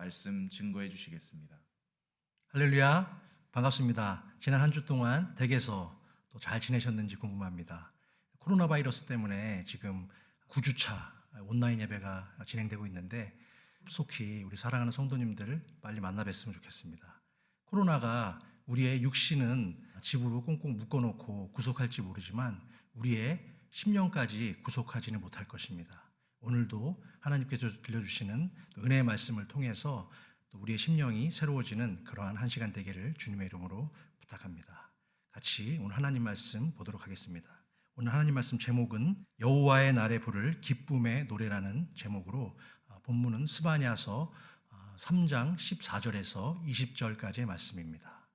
말씀 증거해 주시겠습니다. 할렐루야, 반갑습니다. 지난 한 주 동안 댁에서 또 잘 지내셨는지 궁금합니다. 코로나 바이러스 때문에 지금 9주차 온라인 예배가 진행되고 있는데 속히 우리 사랑하는 성도님들 빨리 만나 뵀으면 좋겠습니다. 코로나가 우리의 육신은 집으로 꽁꽁 묶어놓고 구속할지 모르지만 우리의 심령까지 구속하지는 못할 것입니다. 오늘도 하나님께서 들려주시는 은혜의 말씀을 통해서 또 우리의 심령이 새로워지는 그러한 한 시간 되기를 주님의 이름으로 부탁합니다. 같이 오늘 하나님 말씀 보도록 하겠습니다. 오늘 하나님 말씀 제목은 여호와의 날에 부를 기쁨의 노래라는 제목으로 본문은 스바냐서 3장 14절에서 20절까지의 말씀입니다.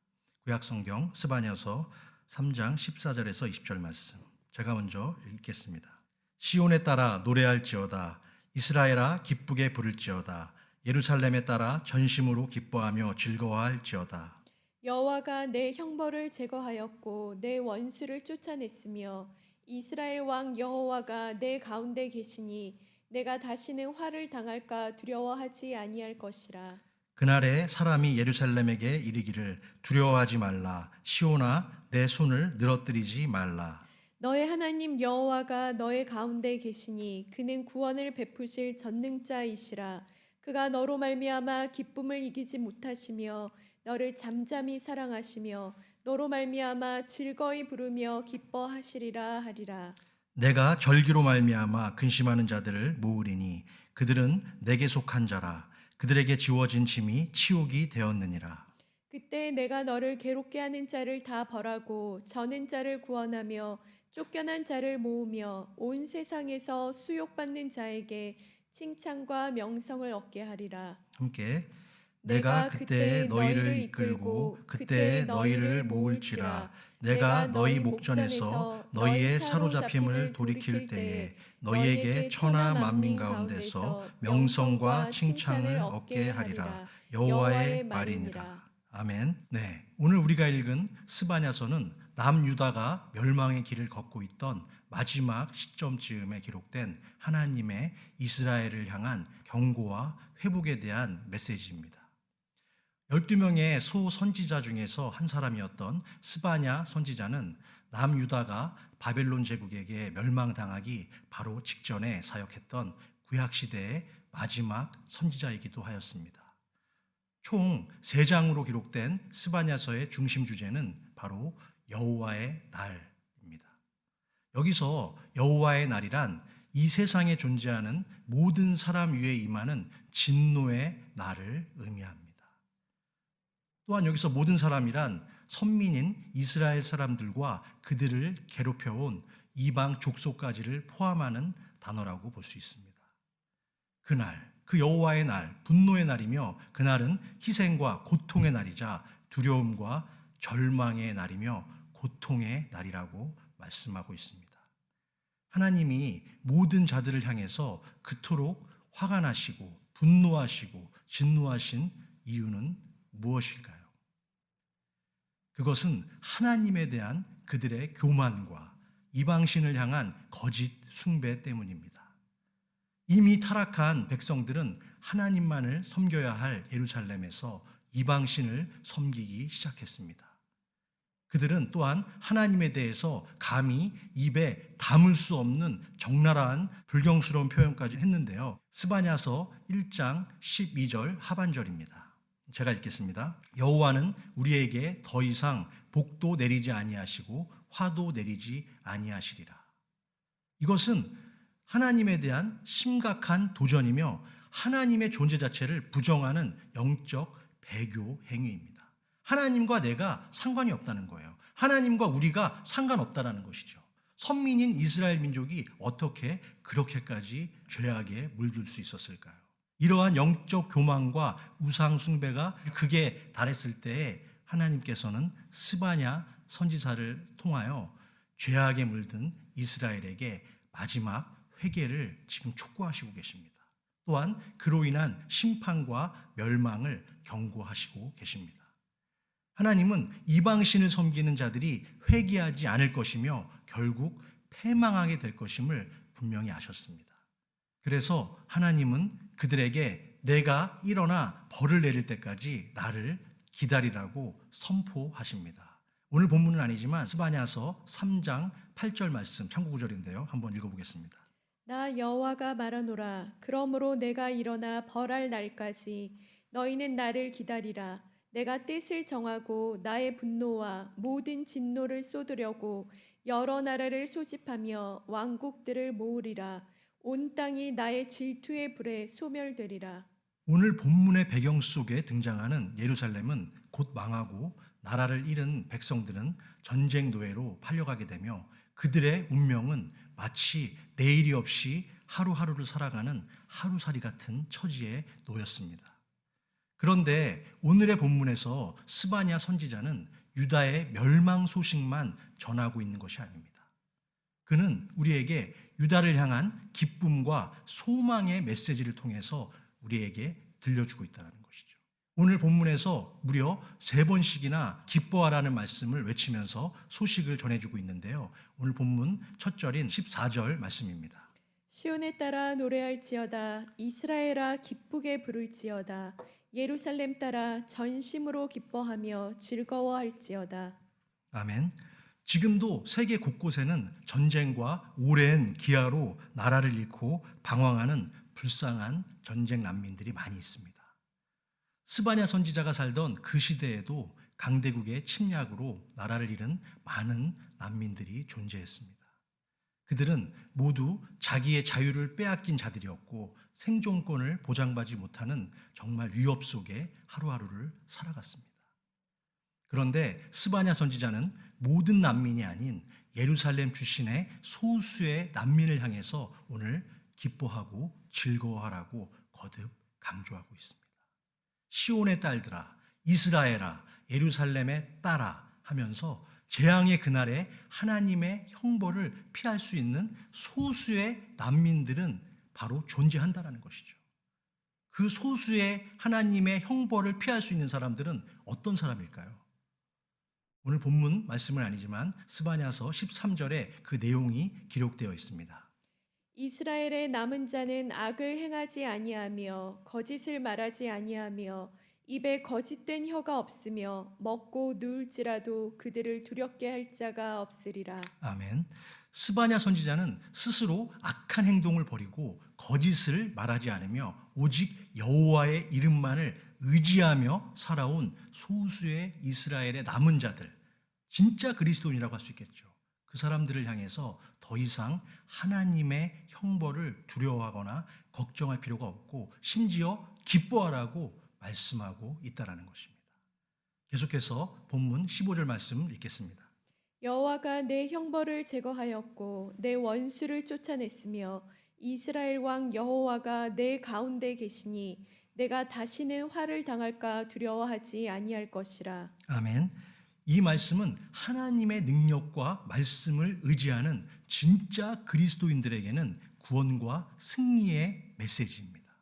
구약성경 스바냐서 3장 14절에서 20절 말씀 제가 먼저 읽겠습니다. 시온에 따라 노래할지어다. 이스라엘아 기쁘게 부를지어다. 예루살렘에 따라 전심으로 기뻐하며 즐거워할지어다. 여호와가 내 형벌을 제거하였고 내 원수를 쫓아냈으며 이스라엘 왕 여호와가 내 가운데 계시니 내가 다시는 화를 당할까 두려워하지 아니할 것이라. 그날에 사람이 예루살렘에게 이르기를 두려워하지 말라. 시온아 내 손을 늘어뜨리지 말라. 너의 하나님 여호와가 너의 가운데 계시니 그는 구원을 베푸실 전능자이시라. 그가 너로 말미암아 기쁨을 이기지 못하시며 너를 잠잠히 사랑하시며 너로 말미암아 즐거이 부르며 기뻐하시리라 하리라. 내가 절기로 말미암아 근심하는 자들을 모으리니 그들은 내게 속한 자라. 그들에게 지워진 짐이 치욕이 되었느니라. 그때 내가 너를 괴롭게 하는 자를 다 벌하고 저는 자를 구원하며 쫓겨난 자를 모으며 온 세상에서 수욕받는 자에게 칭찬과 명성을 얻게 하리라. 함께 내가 그때 너희를 이끌고 그때 너희를 모을지라. 내가 너희 목전에서 너희의 사로잡힘을 돌이킬 때에 너희에게 천하 만민 가운데서 명성과 칭찬을 얻게 하리라. 여호와의 말이니라. 아멘. 네, 오늘 우리가 읽은 스바냐서는 남유다가 멸망의 길을 걷고 있던 마지막 시점쯤에 기록된 하나님의 이스라엘을 향한 경고와 회복에 대한 메시지입니다. 12명의 소선지자 중에서 한 사람이었던 스바냐 선지자는 남유다가 바벨론 제국에게 멸망당하기 바로 직전에 사역했던 구약시대의 마지막 선지자이기도 하였습니다. 총 3장으로 기록된 스바냐서의 중심 주제는 바로 여호와의 날입니다. 여기서 여호와의 날이란 이 세상에 존재하는 모든 사람 위에 임하는 진노의 날을 의미합니다. 또한 여기서 모든 사람이란 선민인 이스라엘 사람들과 그들을 괴롭혀온 이방 족속까지를 포함하는 단어라고 볼 수 있습니다. 그날, 그 여호와의 날, 분노의 날이며 그날은 희생과 고통의 날이자 두려움과 절망의 날이며 고통의 날이라고 말씀하고 있습니다. 하나님이 모든 자들을 향해서 그토록 화가 나시고 분노하시고 진노하신 이유는 무엇일까요? 그것은 하나님에 대한 그들의 교만과 이방신을 향한 거짓 숭배 때문입니다. 이미 타락한 백성들은 하나님만을 섬겨야 할 예루살렘에서 이방신을 섬기기 시작했습니다. 그들은 또한 하나님에 대해서 감히 입에 담을 수 없는 적나라한 불경스러운 표현까지 했는데요. 스바냐서 1장 12절 하반절입니다. 제가 읽겠습니다. 여호와는 우리에게 더 이상 복도 내리지 아니하시고 화도 내리지 아니하시리라. 이것은 하나님에 대한 심각한 도전이며 하나님의 존재 자체를 부정하는 영적 배교 행위입니다. 하나님과 내가 상관이 없다는 거예요. 하나님과 우리가 상관없다라는 것이죠. 선민인 이스라엘 민족이 어떻게 그렇게까지 죄악에 물들 수 있었을까요? 이러한 영적 교만과 우상 숭배가 극에 달했을 때에 하나님께서는 스바냐 선지자를 통하여 죄악에 물든 이스라엘에게 마지막 회개를 지금 촉구하시고 계십니다. 또한 그로 인한 심판과 멸망을 경고하시고 계십니다. 하나님은 이방신을 섬기는 자들이 회개하지 않을 것이며 결국 패망하게 될 것임을 분명히 아셨습니다. 그래서 하나님은 그들에게 내가 일어나 벌을 내릴 때까지 나를 기다리라고 선포하십니다. 오늘 본문은 아니지만 스바냐서 3장 8절 말씀 참고 구절인데요. 한번 읽어보겠습니다. 나 여호와가 말하노라. 그러므로 내가 일어나 벌할 날까지 너희는 나를 기다리라. 내가 뜻을 정하고 나의 분노와 모든 진노를 쏟으려고 여러 나라를 소집하며 왕국들을 모으리라. 온 땅이 나의 질투의 불에 소멸되리라. 오늘 본문의 배경 속에 등장하는 예루살렘은 곧 망하고 나라를 잃은 백성들은 전쟁 노예로 팔려가게 되며 그들의 운명은 마치 내일이 없이 하루하루를 살아가는 하루살이 같은 처지에 놓였습니다. 그런데 오늘의 본문에서 스바냐 선지자는 유다의 멸망 소식만 전하고 있는 것이 아닙니다. 그는 우리에게 유다를 향한 기쁨과 소망의 메시지를 통해서 우리에게 들려주고 있다는 것이죠. 오늘 본문에서 무려 3번씩이나 기뻐하라는 말씀을 외치면서 소식을 전해주고 있는데요. 오늘 본문 첫 절인 14절 말씀입니다. 시온에 따라 노래할지어다. 이스라엘아 기쁘게 부를지어다. 예루살렘 따라 전심으로 기뻐하며 즐거워할지어다. 아멘. 지금도 세계 곳곳에는 전쟁과 오랜 기아로 나라를 잃고 방황하는 불쌍한 전쟁 난민들이 많이 있습니다. 스바냐 선지자가 살던 그 시대에도 강대국의 침략으로 나라를 잃은 많은 난민들이 존재했습니다. 그들은 모두 자기의 자유를 빼앗긴 자들이었고 생존권을 보장받지 못하는 정말 위협 속에 하루하루를 살아갔습니다. 그런데 스바냐 선지자는 모든 난민이 아닌 예루살렘 출신의 소수의 난민을 향해서 오늘 기뻐하고 즐거워하라고 거듭 강조하고 있습니다. 시온의 딸들아, 이스라엘아, 예루살렘의 딸아 하면서 재앙의 그날에 하나님의 형벌을 피할 수 있는 소수의 난민들은 바로 존재한다는 것이죠. 그 소수의 하나님의 형벌을 피할 수 있는 사람들은 어떤 사람일까요? 오늘 본문 말씀은 아니지만 스바냐서 13절에 그 내용이 기록되어 있습니다. 이스라엘의 남은 자는 악을 행하지 아니하며 거짓을 말하지 아니하며 입에 거짓된 혀가 없으며 먹고 누울지라도 그들을 두렵게 할 자가 없으리라. 아멘. 스바냐 선지자는 스스로 악한 행동을 버리고 거짓을 말하지 않으며 오직 여호와의 이름만을 의지하며 살아온 소수의 이스라엘의 남은 자들, 진짜 그리스도인이라고 할 수 있겠죠. 그 사람들을 향해서 더 이상 하나님의 형벌을 두려워하거나 걱정할 필요가 없고 심지어 기뻐하라고 말씀하고 있다는 것입니다. 계속해서 본문 15절 말씀 읽겠습니다. 여호와가 내 형벌을 제거하였고 내 원수를 쫓아냈으며 이스라엘 왕 여호와가 내 가운데 계시니 내가 다시는 화를 당할까 두려워하지 아니할 것이라. 아멘. 이 말씀은 하나님의 능력과 말씀을 의지하는 진짜 그리스도인들에게는 구원과 승리의 메시지입니다.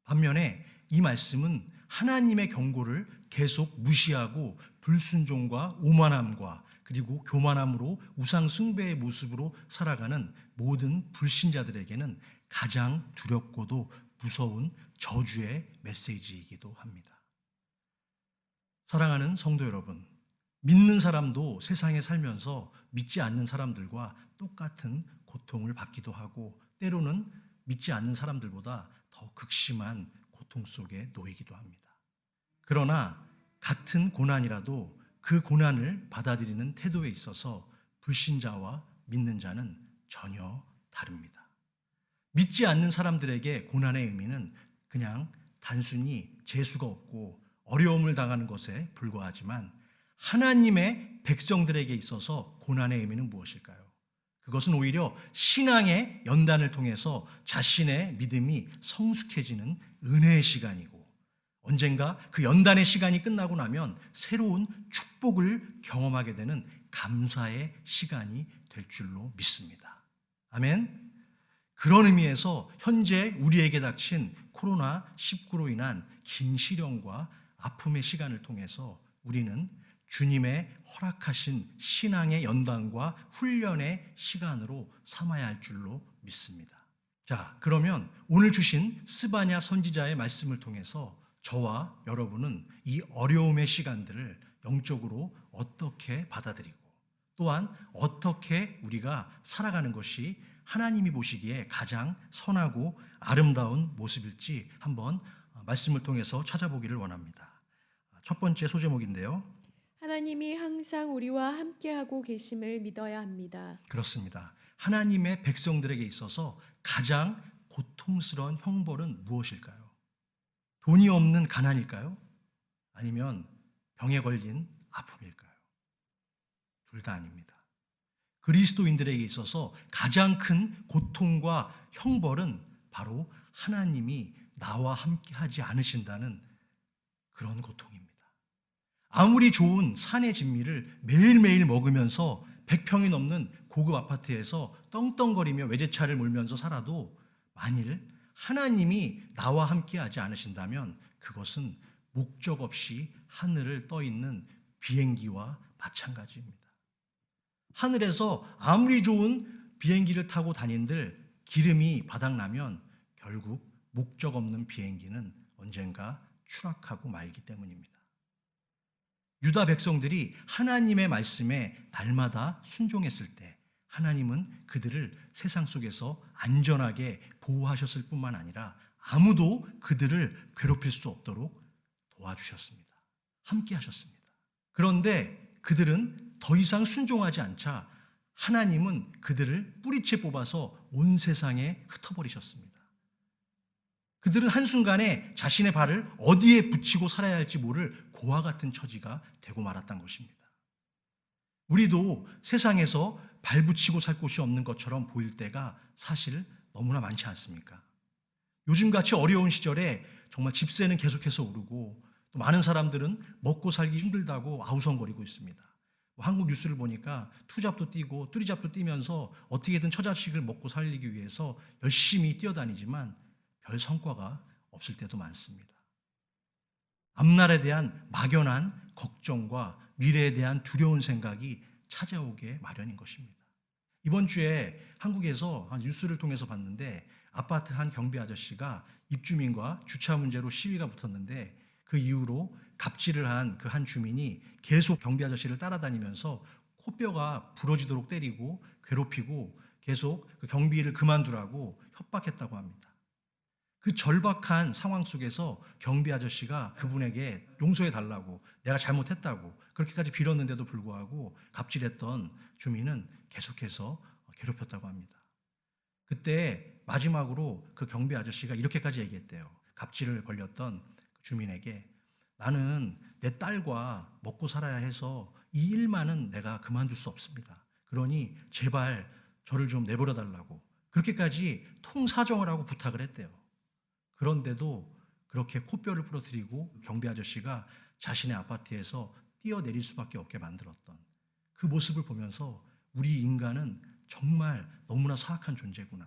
반면에 이 말씀은 하나님의 경고를 계속 무시하고 불순종과 오만함과 그리고 교만함으로 우상 숭배의 모습으로 살아가는 모든 불신자들에게는 가장 두렵고도 무서운 저주의 메시지이기도 합니다. 사랑하는 성도 여러분, 믿는 사람도 세상에 살면서 믿지 않는 사람들과 똑같은 고통을 받기도 하고 때로는 믿지 않는 사람들보다 더 극심한 고통 속에 놓이기도 합니다. 그러나 같은 고난이라도 그 고난을 받아들이는 태도에 있어서 불신자와 믿는 자는 전혀 다릅니다. 믿지 않는 사람들에게 고난의 의미는 그냥 단순히 재수가 없고 어려움을 당하는 것에 불과하지만 하나님의 백성들에게 있어서 고난의 의미는 무엇일까요? 그것은 오히려 신앙의 연단을 통해서 자신의 믿음이 성숙해지는 은혜의 시간이고 언젠가 그 연단의 시간이 끝나고 나면 새로운 축복을 경험하게 되는 감사의 시간이 될 줄로 믿습니다. 아멘. 그런 의미에서 현재 우리에게 닥친 코로나19로 인한 긴 시련과 아픔의 시간을 통해서 우리는 주님의 허락하신 신앙의 연단과 훈련의 시간으로 삼아야 할 줄로 믿습니다. 자, 그러면 오늘 주신 스바냐 선지자의 말씀을 통해서 저와 여러분은 이 어려움의 시간들을 영적으로 어떻게 받아들이고 또한 어떻게 우리가 살아가는 것이 하나님이 보시기에 가장 선하고 아름다운 모습일지 한번 말씀을 통해서 찾아보기를 원합니다. 첫 번째 소제목인데요. 하나님이 항상 우리와 함께하고 계심을 믿어야 합니다. 그렇습니다. 하나님의 백성들에게 있어서 가장 고통스러운 형벌은 무엇일까요? 돈이 없는 가난일까요? 아니면 병에 걸린 아픔일까요? 둘 다 아닙니다. 그리스도인들에게 있어서 가장 큰 고통과 형벌은 바로 하나님이 나와 함께 하지 않으신다는 그런 고통입니다. 아무리 좋은 산의 진미를 매일매일 먹으면서 100평이 넘는 고급 아파트에서 떵떵거리며 외제차를 몰면서 살아도 만일 하나님이 나와 함께 하지 않으신다면 그것은 목적 없이 하늘을 떠 있는 비행기와 마찬가지입니다. 하늘에서 아무리 좋은 비행기를 타고 다닌들 기름이 바닥나면 결국 목적 없는 비행기는 언젠가 추락하고 말기 때문입니다. 유다 백성들이 하나님의 말씀에 날마다 순종했을 때 하나님은 그들을 세상 속에서 안전하게 보호하셨을 뿐만 아니라 아무도 그들을 괴롭힐 수 없도록 도와주셨습니다. 함께 하셨습니다. 그런데 그들은 더 이상 순종하지 않자 하나님은 그들을 뿌리채 뽑아서 온 세상에 흩어버리셨습니다. 그들은 한순간에 자신의 발을 어디에 붙이고 살아야 할지 모를 고아 같은 처지가 되고 말았던 것입니다. 우리도 세상에서 발 붙이고 살 곳이 없는 것처럼 보일 때가 사실 너무나 많지 않습니까? 요즘같이 어려운 시절에 정말 집세는 계속해서 오르고 또 많은 사람들은 먹고 살기 힘들다고 아우성거리고 있습니다. 한국 뉴스를 보니까 투잡도 뛰고 뚜리잡도 뛰면서 어떻게든 처자식을 먹고 살리기 위해서 열심히 뛰어다니지만 별 성과가 없을 때도 많습니다. 앞날에 대한 막연한 걱정과 미래에 대한 두려운 생각이 찾아오게 마련인 것입니다. 이번 주에 한국에서 한 뉴스를 통해서 봤는데 아파트 한 경비 아저씨가 입주민과 주차 문제로 시위가 붙었는데 그 이후로 갑질을 한 그 한 주민이 계속 경비 아저씨를 따라다니면서 코뼈가 부러지도록 때리고 괴롭히고 계속 그 경비를 그만두라고 협박했다고 합니다. 그 절박한 상황 속에서 경비 아저씨가 그분에게 용서해 달라고 내가 잘못했다고 그렇게까지 빌었는데도 불구하고 갑질했던 주민은 계속해서 괴롭혔다고 합니다. 그때 마지막으로 그 경비 아저씨가 이렇게까지 얘기했대요. 갑질을 벌였던 주민에게 나는 내 딸과 먹고 살아야 해서 이 일만은 내가 그만둘 수 없습니다. 그러니 제발 저를 좀 내버려 달라고 그렇게까지 통사정을 하고 부탁을 했대요. 그런데도 그렇게 코뼈를 부러뜨리고 경비 아저씨가 자신의 아파트에서 뛰어내릴 수밖에 없게 만들었던 그 모습을 보면서 우리 인간은 정말 너무나 사악한 존재구나.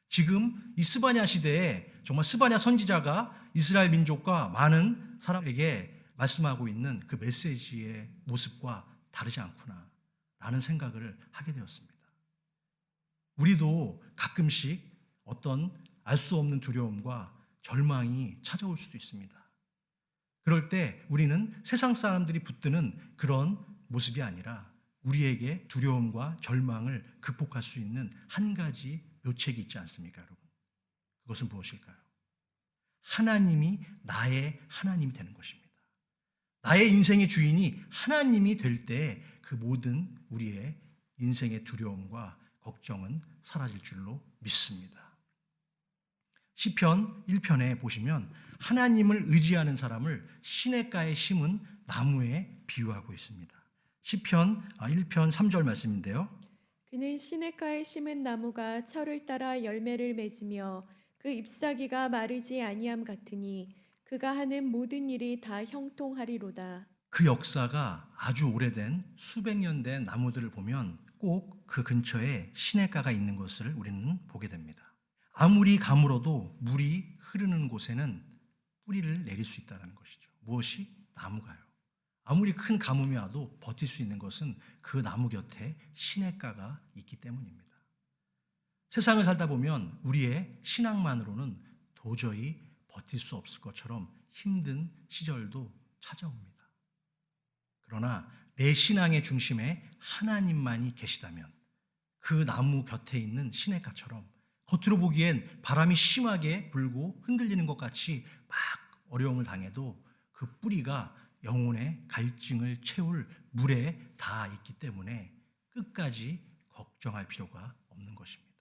지금 이 스바냐 시대에 정말 스바냐 선지자가 이스라엘 민족과 많은 사람에게 말씀하고 있는 그 메시지의 모습과 다르지 않구나 라는 생각을 하게 되었습니다. 우리도 가끔씩 어떤 알 수 없는 두려움과 절망이 찾아올 수도 있습니다. 그럴 때 우리는 세상 사람들이 붙드는 그런 모습이 아니라 우리에게 두려움과 절망을 극복할 수 있는 한 가지 묘책이 있지 않습니까, 여러분? 그것은 무엇일까요? 하나님이 나의 하나님이 되는 것입니다. 나의 인생의 주인이 하나님이 될 때 그 모든 우리의 인생의 두려움과 걱정은 사라질 줄로 믿습니다. 시편 1편에 보시면 하나님을 의지하는 사람을 시냇가에 심은 나무에 비유하고 있습니다. 시편 1편 3절 말씀인데요. 그는 시냇가에 심은 나무가 철을 따라 열매를 맺으며 그 잎사귀가 마르지 아니함 같으니 그가 하는 모든 일이 다 형통하리로다. 그 역사가 아주 오래된 수백 년 된 나무들을 보면 꼭 그 근처에 시냇가가 있는 것을 우리는 보게 됩니다. 아무리 가물어도 물이 흐르는 곳에는 뿌리를 내릴 수 있다는 것이죠. 무엇이? 나무가요. 아무리 큰 가뭄이 와도 버틸 수 있는 것은 그 나무 곁에 시냇가가 있기 때문입니다. 세상을 살다 보면 우리의 신앙만으로는 도저히 버틸 수 없을 것처럼 힘든 시절도 찾아옵니다. 그러나 내 신앙의 중심에 하나님만이 계시다면 그 나무 곁에 있는 시냇가처럼 겉으로 보기엔 바람이 심하게 불고 흔들리는 것 같이 막 어려움을 당해도 그 뿌리가 영혼의 갈증을 채울 물에 닿아 있기 때문에 끝까지 걱정할 필요가 없는 것입니다.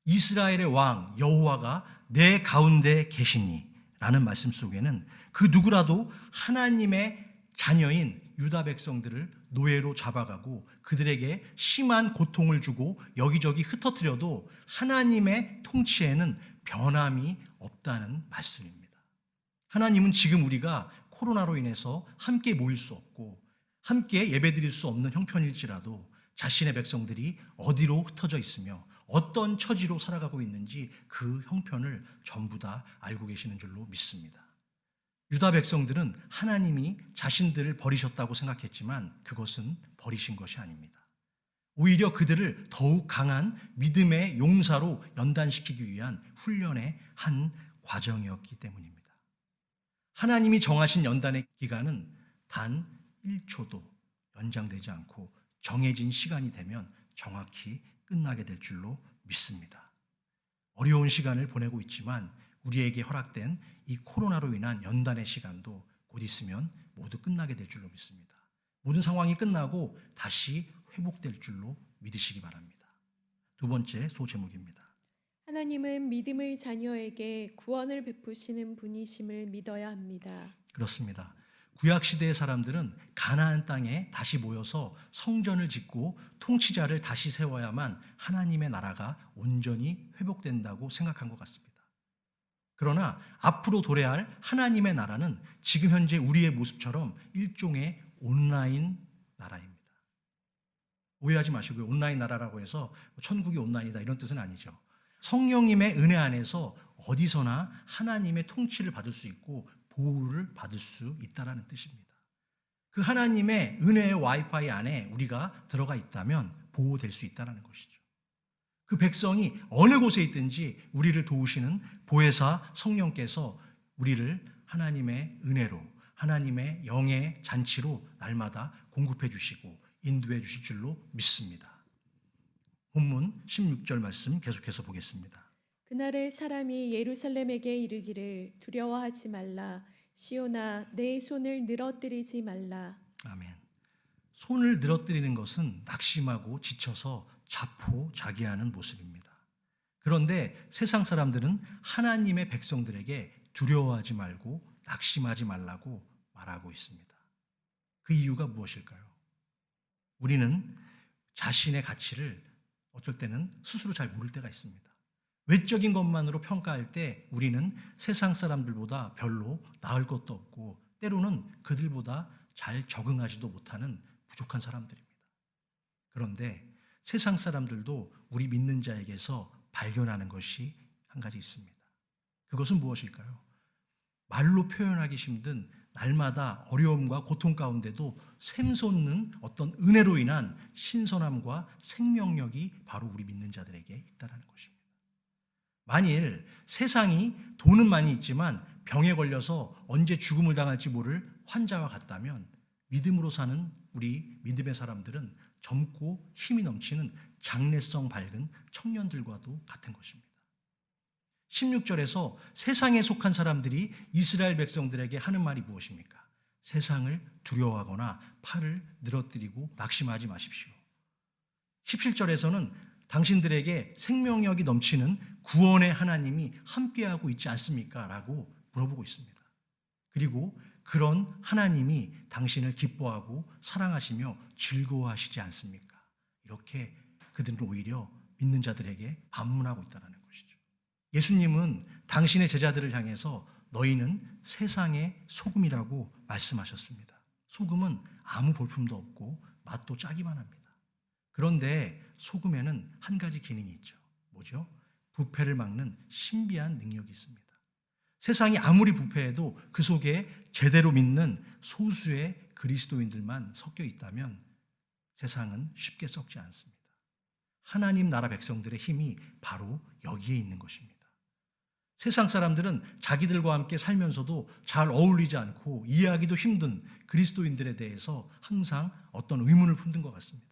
이스라엘의 왕 여호와가 내 가운데 계시니 라는 말씀 속에는 그 누구라도 하나님의 자녀인 유다 백성들을 노예로 잡아가고 그들에게 심한 고통을 주고 여기저기 흩어뜨려도 하나님의 통치에는 변함이 없다는 말씀입니다. 하나님은 지금 우리가 코로나로 인해서 함께 모일 수 없고 함께 예배드릴 수 없는 형편일지라도 자신의 백성들이 어디로 흩어져 있으며 어떤 처지로 살아가고 있는지 그 형편을 전부 다 알고 계시는 줄로 믿습니다. 유다 백성들은 하나님이 자신들을 버리셨다고 생각했지만 그것은 버리신 것이 아닙니다. 오히려 그들을 더욱 강한 믿음의 용사로 연단시키기 위한 훈련의 한 과정이었기 때문입니다. 하나님이 정하신 연단의 기간은 단 1초도 연장되지 않고 정해진 시간이 되면 정확히 끝나게 될 줄로 믿습니다. 어려운 시간을 보내고 있지만 우리에게 허락된 이 코로나로 인한 연단의 시간도 곧 있으면 모두 끝나게 될 줄로 믿습니다. 모든 상황이 끝나고 다시 회복될 줄로 믿으시기 바랍니다. 두 번째 소제목입니다. 하나님은 믿음의 자녀에게 구원을 베푸시는 분이심을 믿어야 합니다. 그렇습니다. 구약시대의 사람들은 가나안 땅에 다시 모여서 성전을 짓고 통치자를 다시 세워야만 하나님의 나라가 온전히 회복된다고 생각한 것 같습니다. 그러나 앞으로 도래할 하나님의 나라는 지금 현재 우리의 모습처럼 일종의 온라인 나라입니다. 오해하지 마시고요. 온라인 나라라고 해서 천국이 온라인이다 이런 뜻은 아니죠. 성령님의 은혜 안에서 어디서나 하나님의 통치를 받을 수 있고 보호를 받을 수 있다는 뜻입니다. 그 하나님의 은혜의 와이파이 안에 우리가 들어가 있다면 보호될 수 있다는 것이죠. 그 백성이 어느 곳에 있든지 우리를 도우시는 보혜사 성령께서 우리를 하나님의 은혜로 하나님의 영의 잔치로 날마다 공급해 주시고 인도해 주실 줄로 믿습니다. 본문 16절 말씀 계속해서 보겠습니다. 그날에 사람이 예루살렘에게 이르기를 두려워하지 말라. 시온아 내 손을 늘어뜨리지 말라. 아멘. 손을 늘어뜨리는 것은 낙심하고 지쳐서 자포자기하는 모습입니다. 그런데 세상 사람들은 하나님의 백성들에게 두려워하지 말고 낙심하지 말라고 말하고 있습니다. 그 이유가 무엇일까요? 우리는 자신의 가치를 어쩔 때는 스스로 잘 모를 때가 있습니다. 외적인 것만으로 평가할 때 우리는 세상 사람들보다 별로 나을 것도 없고 때로는 그들보다 잘 적응하지도 못하는 부족한 사람들입니다. 그런데 세상 사람들도 우리 믿는 자에게서 발견하는 것이 한 가지 있습니다. 그것은 무엇일까요? 말로 표현하기 힘든 날마다 어려움과 고통 가운데도 샘솟는 어떤 은혜로 인한 신선함과 생명력이 바로 우리 믿는 자들에게 있다는 것입니다. 만일 세상이 돈은 많이 있지만 병에 걸려서 언제 죽음을 당할지 모를 환자와 같다면 믿음으로 사는 우리 믿음의 사람들은 젊고 힘이 넘치는 장래성 밝은 청년들과도 같은 것입니다. 16절에서 세상에 속한 사람들이 이스라엘 백성들에게 하는 말이 무엇입니까? 세상을 두려워하거나 팔을 늘어뜨리고 낙심하지 마십시오. 17절에서는 당신들에게 생명력이 넘치는 구원의 하나님이 함께하고 있지 않습니까? 라고 물어보고 있습니다. 그리고 그런 하나님이 당신을 기뻐하고 사랑하시며 즐거워하시지 않습니까? 이렇게 그들은 오히려 믿는 자들에게 반문하고 있다는 것이죠. 예수님은 당신의 제자들을 향해서 너희는 세상의 소금이라고 말씀하셨습니다. 소금은 아무 볼품도 없고 맛도 짜기만 합니다. 그런데 소금에는 한 가지 기능이 있죠. 뭐죠? 부패를 막는 신비한 능력이 있습니다. 세상이 아무리 부패해도 그 속에 제대로 믿는 소수의 그리스도인들만 섞여 있다면 세상은 쉽게 썩지 않습니다. 하나님 나라 백성들의 힘이 바로 여기에 있는 것입니다. 세상 사람들은 자기들과 함께 살면서도 잘 어울리지 않고 이해하기도 힘든 그리스도인들에 대해서 항상 어떤 의문을 품는 것 같습니다.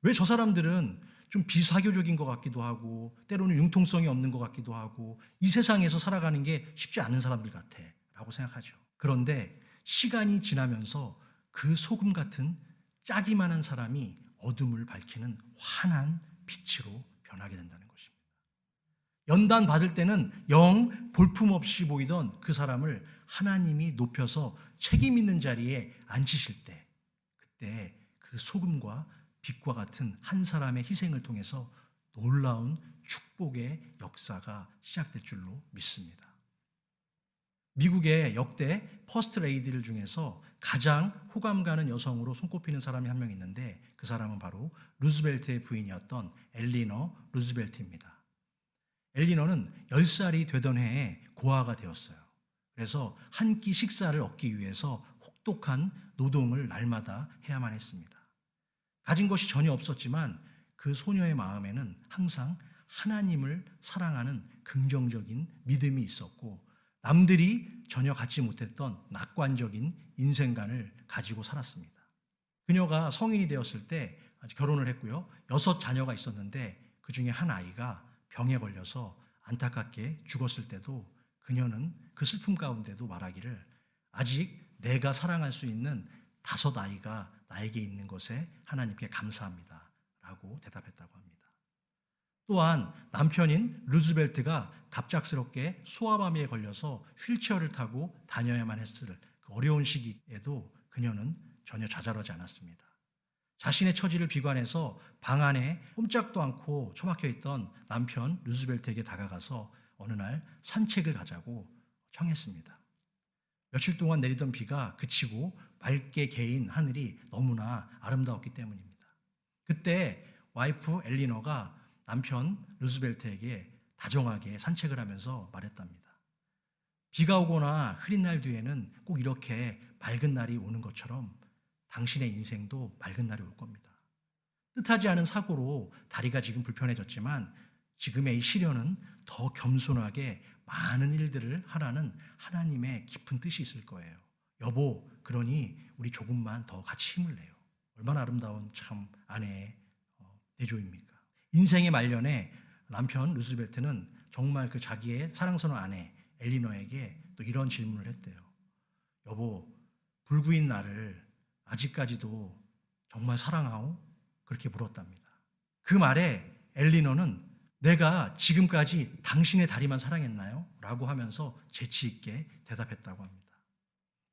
왜 저 사람들은 좀 비사교적인 것 같기도 하고 때로는 융통성이 없는 것 같기도 하고 이 세상에서 살아가는 게 쉽지 않은 사람들 같아 라고 생각하죠. 그런데 시간이 지나면서 그 소금 같은 짜기만한 사람이 어둠을 밝히는 환한 빛으로 변하게 된다는 것입니다. 연단 받을 때는 영 볼품없이 보이던 그 사람을 하나님이 높여서 책임 있는 자리에 앉히실 때, 그때 그 소금과 빛과 같은 한 사람의 희생을 통해서 놀라운 축복의 역사가 시작될 줄로 믿습니다. 미국의 역대 퍼스트 레이디들 중에서 가장 호감 가는 여성으로 손꼽히는 사람이 한 명 있는데 그 사람은 바로 루즈벨트의 부인이었던 엘리너 루즈벨트입니다. 엘리너는 10살이 되던 해에 고아가 되었어요. 그래서 한 끼 식사를 얻기 위해서 혹독한 노동을 날마다 해야만 했습니다. 가진 것이 전혀 없었지만 그 소녀의 마음에는 항상 하나님을 사랑하는 긍정적인 믿음이 있었고 남들이 전혀 갖지 못했던 낙관적인 인생관을 가지고 살았습니다. 그녀가 성인이 되었을 때 결혼을 했고요. 6 자녀가 있었는데 그 중에 한 아이가 병에 걸려서 안타깝게 죽었을 때도 그녀는 그 슬픔 가운데도 말하기를 아직 내가 사랑할 수 있는 5 아이가 나에게 있는 것에 하나님께 감사합니다 라고 대답했다고 합니다. 또한 남편인 루즈벨트가 갑작스럽게 소아마비에 걸려서 휠체어를 타고 다녀야만 했을 그 어려운 시기에도 그녀는 전혀 좌절하지 않았습니다. 자신의 처지를 비관해서 방 안에 꼼짝도 않고 처박혀 있던 남편 루즈벨트에게 다가가서 어느 날 산책을 가자고 청했습니다. 며칠 동안 내리던 비가 그치고 맑게 개인 하늘이 너무나 아름다웠기 때문입니다. 그때 와이프 엘리너가 남편 루즈벨트에게 다정하게 산책을 하면서 말했답니다. 비가 오거나 흐린 날 뒤에는 꼭 이렇게 맑은 날이 오는 것처럼 당신의 인생도 맑은 날이 올 겁니다. 뜻하지 않은 사고로 다리가 지금 불편해졌지만 지금의 이 시련은 더 겸손하게 많은 일들을 하라는 하나님의 깊은 뜻이 있을 거예요. 여보, 그러니 우리 조금만 더 같이 힘을 내요. 얼마나 아름다운 참 아내의 내조입니까? 인생의 말년에 남편 루즈벨트는 정말 그 자기의 사랑스러운 아내 엘리너에게 또 이런 질문을 했대요. 여보, 불구인 나를 아직까지도 정말 사랑하오? 그렇게 물었답니다. 그 말에 엘리너는 내가 지금까지 당신의 다리만 사랑했나요? 라고 하면서 재치 있게 대답했다고 합니다.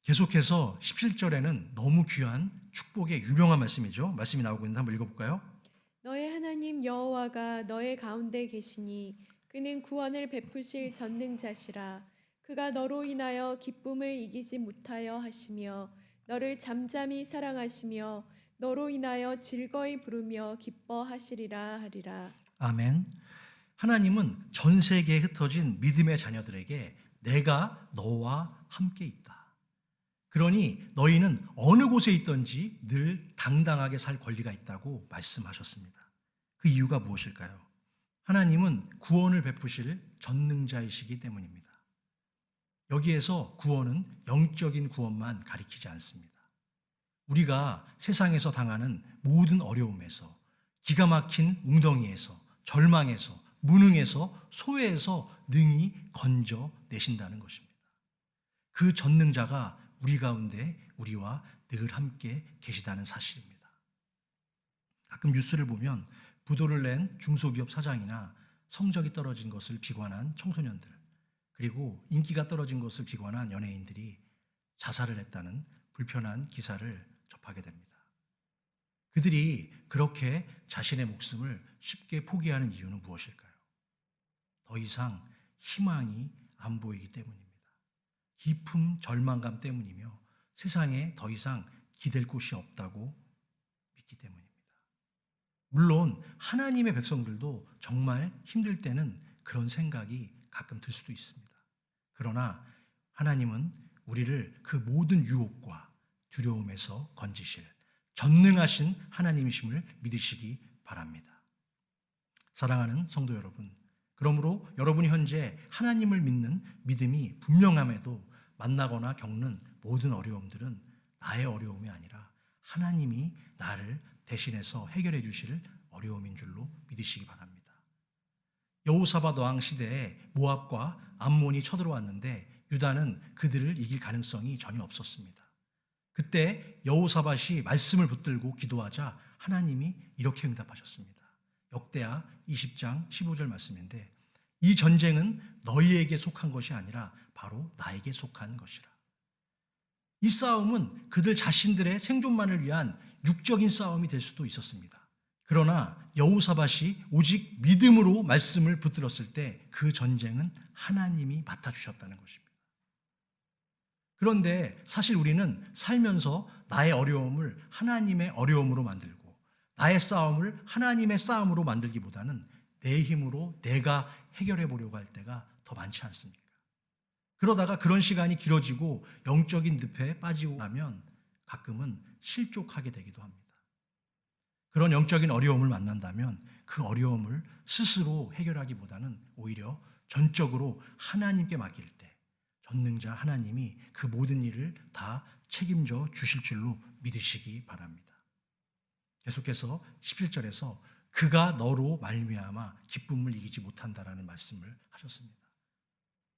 계속해서 17절에는 너무 귀한 축복의 유명한 말씀이죠. 말씀이 나오고 있는데 한번 읽어볼까요? 너의 하나님 여호와가 너의 가운데 계시니 그는 구원을 베푸실 전능자시라. 그가 너로 인하여 기쁨을 이기지 못하여 하시며 너를 잠잠히 사랑하시며 너로 인하여 즐거이 부르며 기뻐하시리라 하리라. 아멘. 하나님은 전 세계에 흩어진 믿음의 자녀들에게 내가 너와 함께 있다. 그러니 너희는 어느 곳에 있든지 늘 당당하게 살 권리가 있다고 말씀하셨습니다. 그 이유가 무엇일까요? 하나님은 구원을 베푸실 전능자이시기 때문입니다. 여기에서 구원은 영적인 구원만 가리키지 않습니다. 우리가 세상에서 당하는 모든 어려움에서, 기가 막힌 웅덩이에서, 절망에서, 무능에서, 소외에서 능히 건져내신다는 것입니다. 그 전능자가 우리 가운데 우리와 늘 함께 계시다는 사실입니다. 가끔 뉴스를 보면 부도를 낸 중소기업 사장이나 성적이 떨어진 것을 비관한 청소년들, 그리고 인기가 떨어진 것을 비관한 연예인들이 자살을 했다는 불편한 기사를 접하게 됩니다. 그들이 그렇게 자신의 목숨을 쉽게 포기하는 이유는 무엇일까요? 더 이상 희망이 안 보이기 때문입니다. 깊은 절망감 때문이며 세상에 더 이상 기댈 곳이 없다고 믿기 때문입니다. 물론 하나님의 백성들도 정말 힘들 때는 그런 생각이 가끔 들 수도 있습니다. 그러나 하나님은 우리를 그 모든 유혹과 두려움에서 건지실 전능하신 하나님이심을 믿으시기 바랍니다. 사랑하는 성도 여러분, 그러므로 여러분이 현재 하나님을 믿는 믿음이 분명함에도 만나거나 겪는 모든 어려움들은 나의 어려움이 아니라 하나님이 나를 대신해서 해결해 주실 어려움인 줄로 믿으시기 바랍니다. 여호사밧 왕 시대에 모압과 암몬이 쳐들어왔는데 유다는 그들을 이길 가능성이 전혀 없었습니다. 그때 여호사밧이 말씀을 붙들고 기도하자 하나님이 이렇게 응답하셨습니다. 역대하 20장 15절 말씀인데, 이 전쟁은 너희에게 속한 것이 아니라 바로 나에게 속한 것이라. 이 싸움은 그들 자신들의 생존만을 위한 육적인 싸움이 될 수도 있었습니다. 그러나 여호사밧이 오직 믿음으로 말씀을 붙들었을 때 그 전쟁은 하나님이 맡아주셨다는 것입니다. 그런데 사실 우리는 살면서 나의 어려움을 하나님의 어려움으로 만들고 나의 싸움을 하나님의 싸움으로 만들기보다는 내 힘으로 내가 해결해 보려고 할 때가 더 많지 않습니까? 그러다가 그런 시간이 길어지고 영적인 늪에 빠지고 나면 가끔은 실족하게 되기도 합니다. 그런 영적인 어려움을 만난다면 그 어려움을 스스로 해결하기보다는 오히려 전적으로 하나님께 맡길 때 전능자 하나님이 그 모든 일을 다 책임져 주실 줄로 믿으시기 바랍니다. 계속해서 17절에서 그가 너로 말미암아 기쁨을 이기지 못한다라는 말씀을 하셨습니다.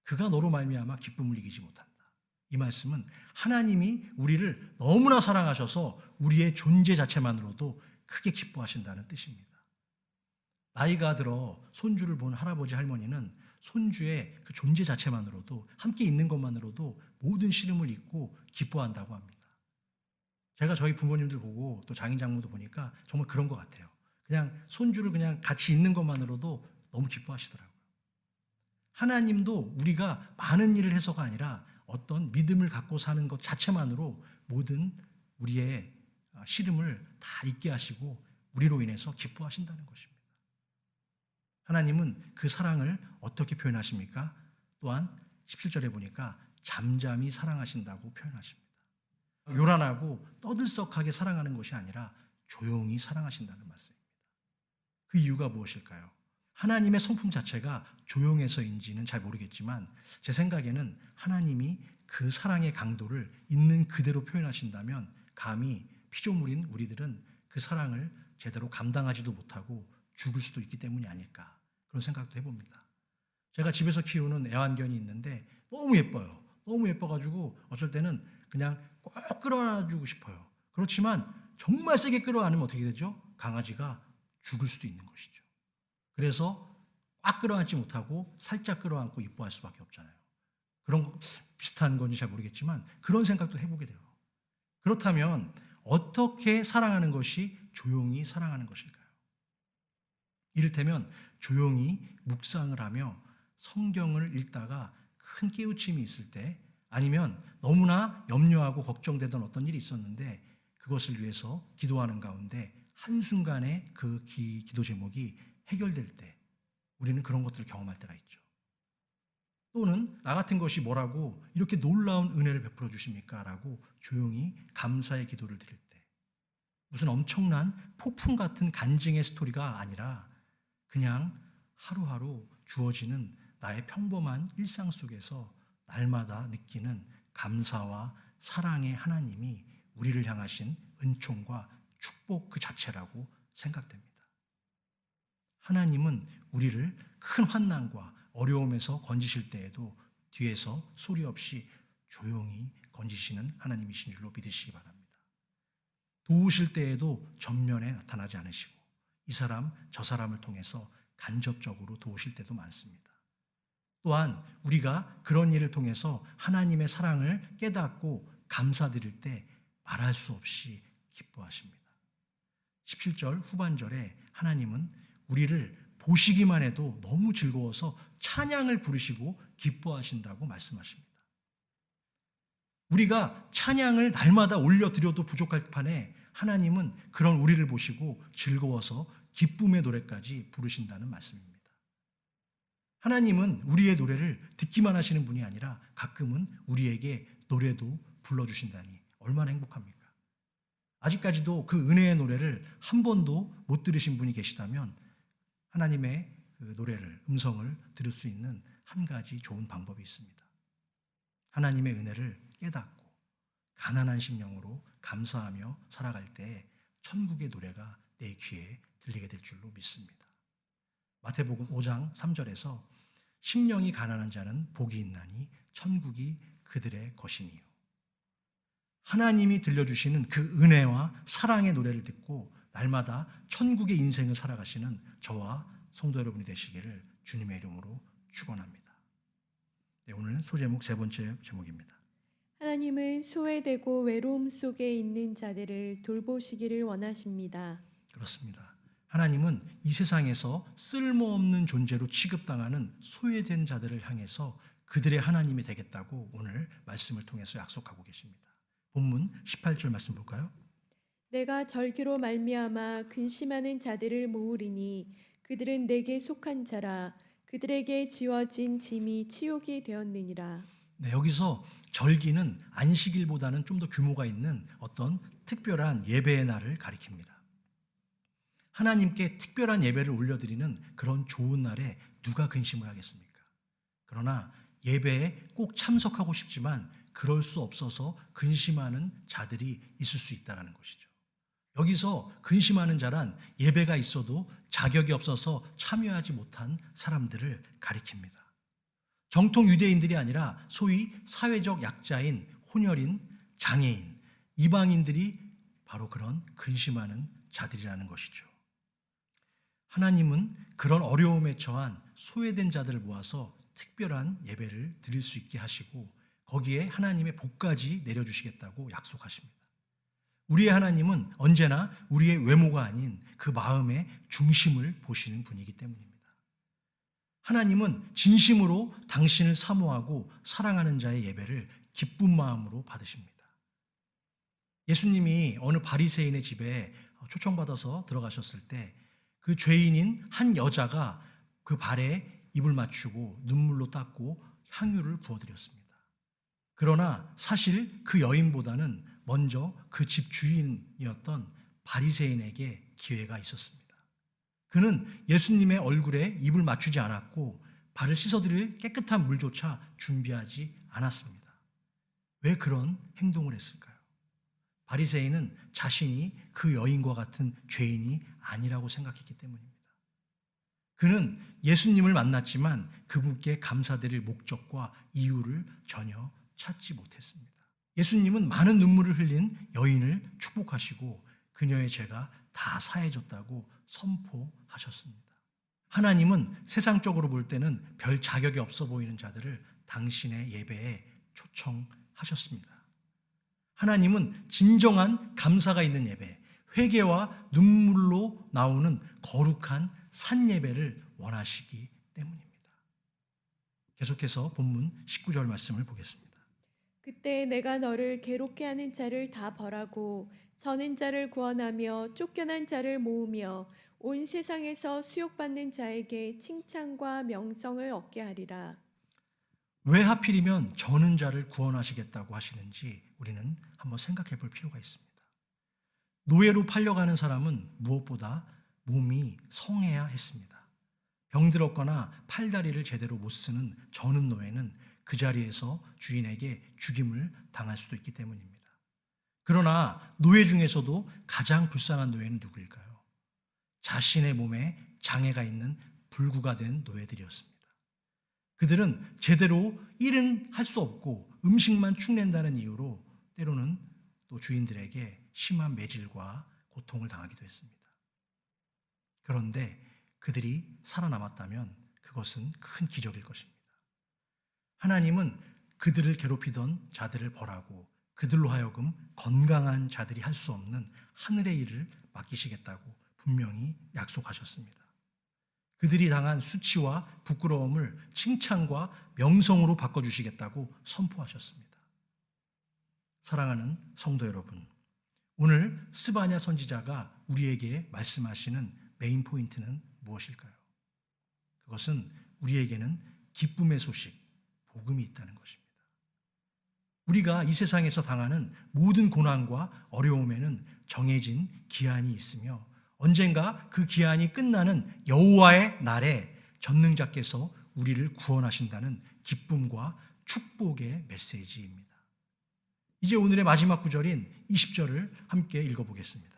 그가 너로 말미암아 기쁨을 이기지 못한다. 이 말씀은 하나님이 우리를 너무나 사랑하셔서 우리의 존재 자체만으로도 크게 기뻐하신다는 뜻입니다. 나이가 들어 손주를 본 할아버지 할머니는 손주의 그 존재 자체만으로도, 함께 있는 것만으로도 모든 시름을 잊고 기뻐한다고 합니다. 제가 저희 부모님들 보고 또 장인 장모도 보니까 정말 그런 것 같아요. 그냥 손주를 그냥 같이 있는 것만으로도 너무 기뻐하시더라고요. 하나님도 우리가 많은 일을 해서가 아니라 어떤 믿음을 갖고 사는 것 자체만으로 모든 우리의 시름을 다 잊게 하시고 우리로 인해서 기뻐하신다는 것입니다. 하나님은 그 사랑을 어떻게 표현하십니까? 또한 17절에 보니까 잠잠히 사랑하신다고 표현하십니다. 요란하고 떠들썩하게 사랑하는 것이 아니라 조용히 사랑하신다는 말씀입니다. 그 이유가 무엇일까요? 하나님의 성품 자체가 조용해서인지는 잘 모르겠지만 제 생각에는 하나님이 그 사랑의 강도를 있는 그대로 표현하신다면 감히 피조물인 우리들은 그 사랑을 제대로 감당하지도 못하고 죽을 수도 있기 때문이 아닐까, 그런 생각도 해봅니다. 제가 집에서 키우는 애완견이 있는데 너무 예뻐요. 너무 예뻐가지고 어쩔 때는 그냥 꼭 끌어안아주고 싶어요. 그렇지만 정말 세게 끌어안으면 어떻게 되죠? 강아지가 죽을 수도 있는 것이죠. 그래서 꽉 끌어안지 못하고 살짝 끌어안고 이뻐할 수밖에 없잖아요. 그런 비슷한 건지 잘 모르겠지만 그런 생각도 해보게 돼요. 그렇다면 어떻게 사랑하는 것이 조용히 사랑하는 것일까요? 이를테면 조용히 묵상을 하며 성경을 읽다가 큰 깨우침이 있을 때, 아니면 너무나 염려하고 걱정되던 어떤 일이 있었는데 그것을 위해서 기도하는 가운데 한순간에 그 기도 제목이 해결될 때 우리는 그런 것들을 경험할 때가 있죠. 또는 나 같은 것이 뭐라고 이렇게 놀라운 은혜를 베풀어 주십니까? 라고 조용히 감사의 기도를 드릴 때, 무슨 엄청난 폭풍 같은 간증의 스토리가 아니라 그냥 하루하루 주어지는 나의 평범한 일상 속에서 날마다 느끼는 감사와 사랑의 하나님이 우리를 향하신 은총과 축복 그 자체라고 생각됩니다. 하나님은 우리를 큰 환난과 어려움에서 건지실 때에도 뒤에서 소리 없이 조용히 건지시는 하나님이신 줄로 믿으시기 바랍니다. 도우실 때에도 전면에 나타나지 않으시고 이 사람 저 사람을 통해서 간접적으로 도우실 때도 많습니다. 또한 우리가 그런 일을 통해서 하나님의 사랑을 깨닫고 감사드릴 때 말할 수 없이 기뻐하십니다. 17절 후반절에 하나님은 우리를 보시기만 해도 너무 즐거워서 찬양을 부르시고 기뻐하신다고 말씀하십니다. 우리가 찬양을 날마다 올려드려도 부족할 판에 하나님은 그런 우리를 보시고 즐거워서 기쁨의 노래까지 부르신다는 말씀입니다. 하나님은 우리의 노래를 듣기만 하시는 분이 아니라 가끔은 우리에게 노래도 불러주신다니 얼마나 행복합니까? 아직까지도 그 은혜의 노래를 한 번도 못 들으신 분이 계시다면 하나님의 그 노래를, 음성을 들을 수 있는 한 가지 좋은 방법이 있습니다. 하나님의 은혜를 깨닫고 가난한 심령으로 감사하며 살아갈 때 천국의 노래가 내 귀에 들리게 될 줄로 믿습니다. 마태복음 5장 3절에서 심령이 가난한 자는 복이 있나니 천국이 그들의 것이니요. 하나님이 들려주시는 그 은혜와 사랑의 노래를 듣고 날마다 천국의 인생을 살아가시는 저와 성도 여러분이 되시기를 주님의 이름으로 축원합니다. 네, 오늘 소제목 세 번째 제목입니다. 하나님은 소외되고 외로움 속에 있는 자들을 돌보시기를 원하십니다. 그렇습니다. 하나님은 이 세상에서 쓸모없는 존재로 취급당하는 소외된 자들을 향해서 그들의 하나님이 되겠다고 오늘 말씀을 통해서 약속하고 계십니다. 본문 18절 말씀 볼까요? 내가 절기로 말미암아 근심하는 자들을 모으리니 그들은 내게 속한 자라. 그들에게 지워진 짐이 치욕이 되었느니라. 네, 여기서 절기는 안식일보다는 좀 더 규모가 있는 어떤 특별한 예배의 날을 가리킵니다. 하나님께 특별한 예배를 올려드리는 그런 좋은 날에 누가 근심을 하겠습니까? 그러나 예배에 꼭 참석하고 싶지만 그럴 수 없어서 근심하는 자들이 있을 수 있다는 것이죠. 여기서 근심하는 자란 예배가 있어도 자격이 없어서 참여하지 못한 사람들을 가리킵니다. 정통 유대인들이 아니라 소위 사회적 약자인 혼혈인, 장애인, 이방인들이 바로 그런 근심하는 자들이라는 것이죠. 하나님은 그런 어려움에 처한 소외된 자들을 모아서 특별한 예배를 드릴 수 있게 하시고 거기에 하나님의 복까지 내려주시겠다고 약속하십니다. 우리의 하나님은 언제나 우리의 외모가 아닌 그 마음의 중심을 보시는 분이기 때문입니다. 하나님은 진심으로 당신을 사모하고 사랑하는 자의 예배를 기쁜 마음으로 받으십니다. 예수님이 어느 바리새인의 집에 초청받아서 들어가셨을 때 그 죄인인 한 여자가 그 발에 입을 맞추고 눈물로 닦고 향유를 부어드렸습니다. 그러나 사실 그 여인보다는 먼저 그 집 주인이었던 바리새인에게 기회가 있었습니다. 그는 예수님의 얼굴에 입을 맞추지 않았고 발을 씻어드릴 깨끗한 물조차 준비하지 않았습니다. 왜 그런 행동을 했을까요? 바리새인은 자신이 그 여인과 같은 죄인이 아니라고 생각했기 때문입니다. 그는 예수님을 만났지만 그분께 감사드릴 목적과 이유를 전혀 찾지 못했습니다. 예수님은 많은 눈물을 흘린 여인을 축복하시고 그녀의 죄가 다 사해졌다고 선포하셨습니다. 하나님은 세상적으로 볼 때는 별 자격이 없어 보이는 자들을 당신의 예배에 초청하셨습니다. 하나님은 진정한 감사가 있는 예배, 회개와 눈물로 나오는 거룩한 산 예배를 원하시기 때문입니다. 계속해서 본문 19절 말씀을 보겠습니다. 그때 내가 너를 괴롭게 하는 자를 다 벌하고 저는 자를 구원하며 쫓겨난 자를 모으며 온 세상에서 수욕받는 자에게 칭찬과 명성을 얻게 하리라. 왜 하필이면 저는 자를 구원하시겠다고 하시는지 우리는 한번 생각해 볼 필요가 있습니다. 노예로 팔려가는 사람은 무엇보다 몸이 성해야 했습니다. 병들었거나 팔다리를 제대로 못 쓰는 저는 노예는 그 자리에서 주인에게 죽임을 당할 수도 있기 때문입니다. 그러나 노예 중에서도 가장 불쌍한 노예는 누구일까요? 자신의 몸에 장애가 있는 불구가 된 노예들이었습니다. 그들은 제대로 일은 할 수 없고 음식만 축낸다는 이유로 때로는 또 주인들에게 심한 매질과 고통을 당하기도 했습니다. 그런데 그들이 살아남았다면 그것은 큰 기적일 것입니다. 하나님은 그들을 괴롭히던 자들을 벌하고 그들로 하여금 건강한 자들이 할 수 없는 하늘의 일을 맡기시겠다고 분명히 약속하셨습니다. 그들이 당한 수치와 부끄러움을 칭찬과 명성으로 바꿔주시겠다고 선포하셨습니다. 사랑하는 성도 여러분, 오늘 스바냐 선지자가 우리에게 말씀하시는 메인 포인트는 무엇일까요? 그것은 우리에게는 기쁨의 소식, 복음이 있다는 것입니다. 우리가 이 세상에서 당하는 모든 고난과 어려움에는 정해진 기한이 있으며 언젠가 그 기한이 끝나는 여호와의 날에 전능자께서 우리를 구원하신다는 기쁨과 축복의 메시지입니다. 이제 오늘의 마지막 구절인 20절을 함께 읽어보겠습니다.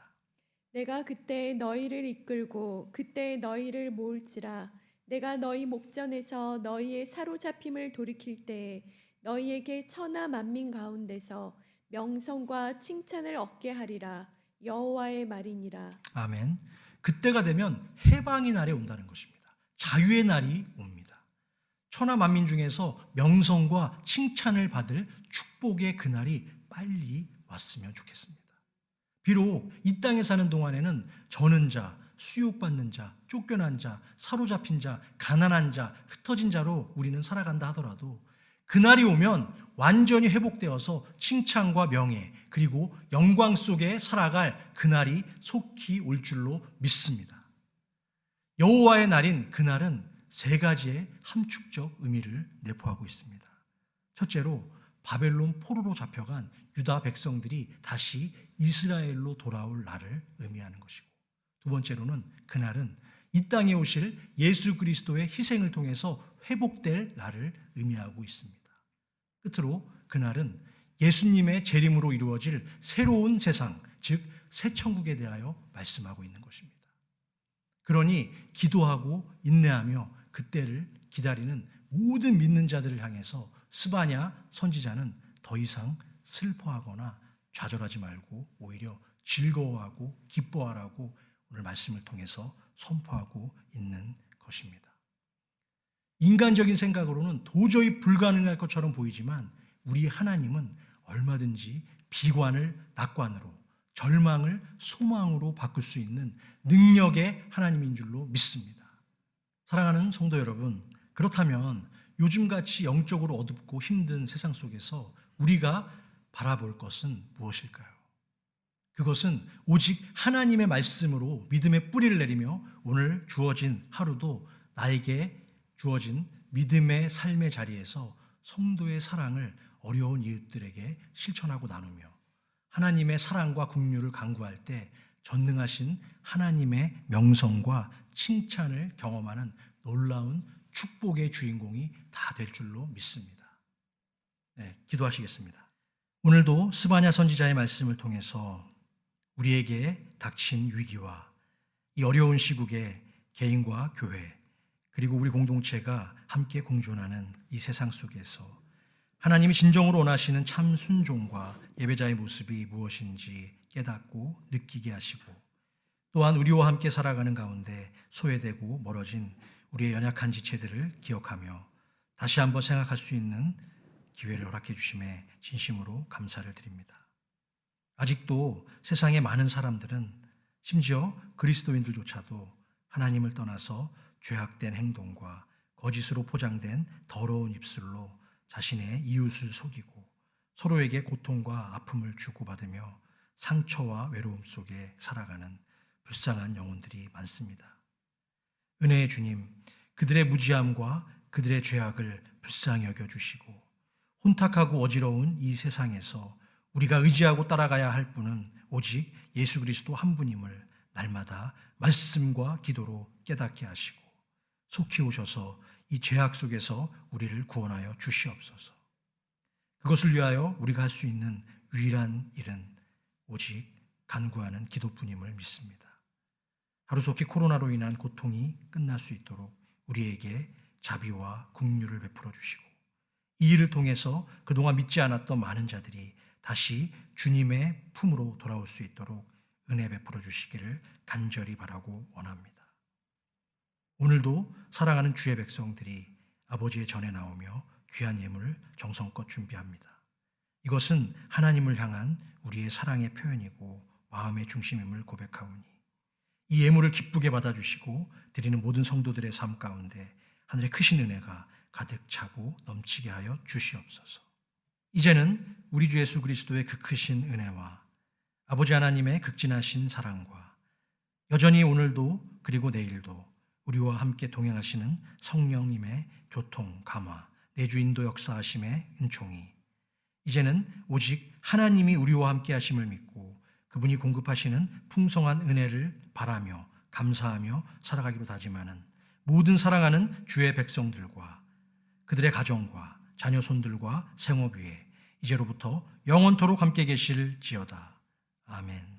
내가 그때 너희를 이끌고 그때 너희를 모을지라. 내가 너희 목전에서 너희의 사로잡힘을 돌이킬 때에 너희에게 천하 만민 가운데서 명성과 칭찬을 얻게 하리라. 여호와의 말이니라. 아멘. 그때가 되면 해방의 날이 온다는 것입니다. 자유의 날이 옵니다. 천하 만민 중에서 명성과 칭찬을 받을 축복의 그날이 빨리 왔으면 좋겠습니다. 비록 이 땅에 사는 동안에는 저는 자, 수욕받는 자, 쫓겨난 자, 사로잡힌 자, 가난한 자, 흩어진 자로 우리는 살아간다 하더라도 그날이 오면 완전히 회복되어서 칭찬과 명예 그리고 영광 속에 살아갈 그날이 속히 올 줄로 믿습니다. 여호와의 날인 그날은 세 가지의 함축적 의미를 내포하고 있습니다. 첫째로 바벨론 포로로 잡혀간 유다 백성들이 다시 이스라엘로 돌아올 날을 의미하는 것이고, 두 번째로는 그날은 이 땅에 오실 예수 그리스도의 희생을 통해서 회복될 날을 의미하고 있습니다. 끝으로 그날은 예수님의 재림으로 이루어질 새로운 세상, 즉 새 천국에 대하여 말씀하고 있는 것입니다. 그러니 기도하고 인내하며 그때를 기다리는 모든 믿는 자들을 향해서 스바냐 선지자는 더 이상 슬퍼하거나 좌절하지 말고 오히려 즐거워하고 기뻐하라고 오늘 말씀을 통해서 선포하고 있는 것입니다. 인간적인 생각으로는 도저히 불가능할 것처럼 보이지만 우리 하나님은 얼마든지 비관을 낙관으로, 절망을 소망으로 바꿀 수 있는 능력의 하나님인 줄로 믿습니다. 사랑하는 성도 여러분, 그렇다면 요즘같이 영적으로 어둡고 힘든 세상 속에서 우리가 바라볼 것은 무엇일까요? 그것은 오직 하나님의 말씀으로 믿음의 뿌리를 내리며 오늘 주어진 하루도 나에게 주어진 믿음의 삶의 자리에서 성도의 사랑을 어려운 이웃들에게 실천하고 나누며 하나님의 사랑과 긍휼을 간구할 때 전능하신 하나님의 명성과 칭찬을 경험하는 놀라운 축복의 주인공이 다 될 줄로 믿습니다. 네, 기도하시겠습니다. 오늘도 스바냐 선지자의 말씀을 통해서 우리에게 닥친 위기와 이 어려운 시국에 개인과 교회 그리고 우리 공동체가 함께 공존하는 이 세상 속에서 하나님이 진정으로 원하시는 참 순종과 예배자의 모습이 무엇인지 깨닫고 느끼게 하시고 또한 우리와 함께 살아가는 가운데 소외되고 멀어진 우리의 연약한 지체들을 기억하며 다시 한번 생각할 수 있는 기회를 허락해 주심에 진심으로 감사를 드립니다. 아직도 세상의 많은 사람들은 심지어 그리스도인들조차도 하나님을 떠나서 죄악된 행동과 거짓으로 포장된 더러운 입술로 자신의 이웃을 속이고 서로에게 고통과 아픔을 주고받으며 상처와 외로움 속에 살아가는 불쌍한 영혼들이 많습니다. 은혜의 주님, 그들의 무지함과 그들의 죄악을 불쌍히 여겨주시고 혼탁하고 어지러운 이 세상에서 우리가 의지하고 따라가야 할 분은 오직 예수 그리스도 한 분임을 날마다 말씀과 기도로 깨닫게 하시고 속히 오셔서 이 죄악 속에서 우리를 구원하여 주시옵소서. 그것을 위하여 우리가 할 수 있는 유일한 일은 오직 간구하는 기도뿐임을 믿습니다. 하루속히 코로나로 인한 고통이 끝날 수 있도록 우리에게 자비와 긍휼을 베풀어 주시고 이 일을 통해서 그동안 믿지 않았던 많은 자들이 다시 주님의 품으로 돌아올 수 있도록 은혜 베풀어 주시기를 간절히 바라고 원합니다. 오늘도 사랑하는 주의 백성들이 아버지의 전에 나오며 귀한 예물을 정성껏 준비합니다. 이것은 하나님을 향한 우리의 사랑의 표현이고 마음의 중심임을 고백하오니 이 예물을 기쁘게 받아주시고 드리는 모든 성도들의 삶 가운데 하늘의 크신 은혜가 가득 차고 넘치게 하여 주시옵소서. 이제는 우리 주 예수 그리스도의 그 크신 은혜와 아버지 하나님의 극진하신 사랑과 여전히 오늘도 그리고 내일도 우리와 함께 동행하시는 성령님의 교통, 감화, 내주 인도 역사하심의 은총이 이제는 오직 하나님이 우리와 함께 하심을 믿고 그분이 공급하시는 풍성한 은혜를 바라며 감사하며 살아가기로 다짐하는 모든 사랑하는 주의 백성들과 그들의 가정과 자녀 손들과 생업 위에 이제로부터 영원토록 함께 계실지어다. 아멘.